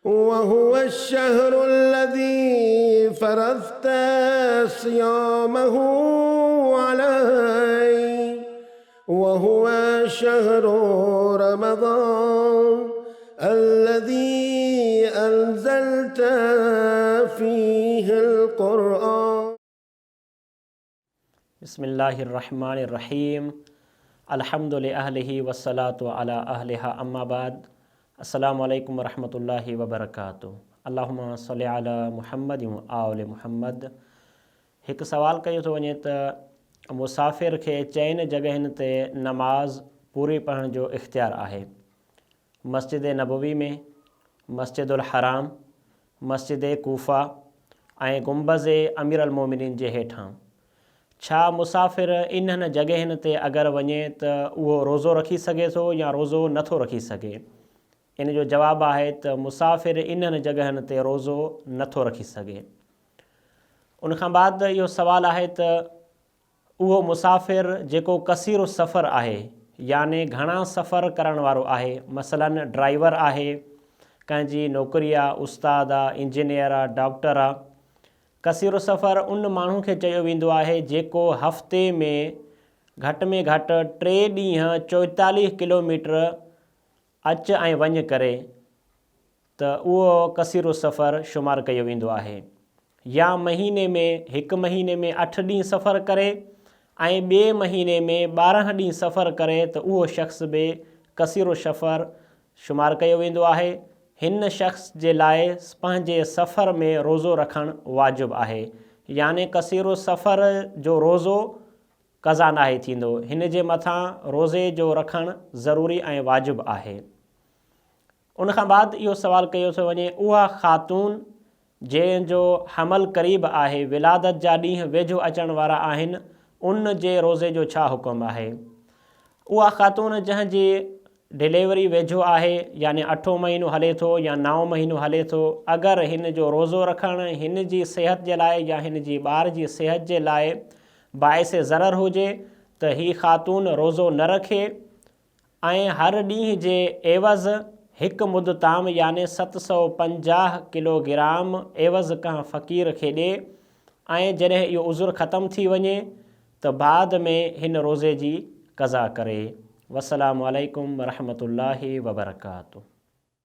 وهو الشهر الذي فرضت صيامه علي وهو شهر رمضان الذي أنزلت فيه القرآن. बिस्मिल्लाहिर्रहमानिर्रहीम अल्हम्दुलिल्लाहि वस्सलातु अला अहलिहा अम्मा बाद अस्सलामु अलैकुम वरहमतुल्लाहि वबरकातुहू अल्लाहुम्मा सल्लि अला मुहम्मद व आले मुहम्मद। हिकु सवाल कयो थो वञे त मुसाफ़िर खे चइनि जॻहियुनि ते नमाज़ पूरी पढ़ण जो इख़्तियार आहे। मस्जिद नबवी में, मस्जिदुल हराम, मस्जिद कूफ़ा ऐं गुंबज़ अमीर अल मोमिनीन जे हेठां। छा मुसाफ़िर इन्हनि जॻहियुनि ते अगरि वञे त उहो रोज़ो रखी सघे थो या रोज़ो नथो रखी सघे? इन जो जवाबु आहे त मुसाफ़िर इन्हनि जॻहियुनि ते रोज़ो नथो रखी सघे। उनखां बाद इहो सुवालु आहे त उहो मुसाफ़िर जेको कसीर सफ़र आहे याने घणा सफ़र करण वारो आहे, मसलन ड्राइवर आहे, कंहिंजी नौकरी आहे, उस्ताद आहे, इंजीनियर आहे, डॉक्टर आहे। कसीर सफ़र उन माण्हू खे चयो वेंदो आहे जेको हफ़्ते में घटि 3 ॾींहं 44 किलोमीटर अच ऐं वञ करे त उहो कसीर सफ़र शुमारु कयो वेंदो आहे। या महीने में 1 महीने में 8 ॾींहं सफ़र करे ऐं ॿिए महीने में 12 ॾींहं सफ़र करे त उहो शख़्स बि कसीर सफ़र शुमारु कयो वेंदो आहे। हिन शख़्स जे लाइ पंहिंजे सफ़र में रोज़ो रखणु वाजिबु आहे, याने कसीर सफ़र जो रोज़ो क़ज़ा नाहे थींदो, हिन जे मथां रोज़े जो रखणु ज़रूरी ऐं वाजिबु आहे। उनखां बाद इहो सुवालु कयो थो वञे उहा ख़ातून जंहिंजो हमल क़रीब आहे, विलादत जा ॾींहं वेझो अचण वारा आहिनि, उन जे रोज़े जो छा हुकुम आहे? उहा ख़ातून जंहिंजी डिलीवरी वेझो आहे याने 8 महीनो हले थो या 9 महीनो हले थो, अगरि हिन जो रोज़ो रखणु हिन जी सिहत जे लाइ या हिन जी ॿार जी सिहत जे लाइ बाइस ज़रर हुजे त ही ख़ातून रोज़ो न रखे ऐं हर ॾींहं जे एवज़ 1 मुद ताम याने 750 किलोग्राम एवज़ खां फ़क़ीर खे ॾिए ऐं जॾहिं इहो उज़ुर ख़तमु थी वञे त बाद में हिन रोज़े जी क़ज़ा करे। वस्सलामु अलैकुम वरहमतुल्लाहि वबरकातुहू।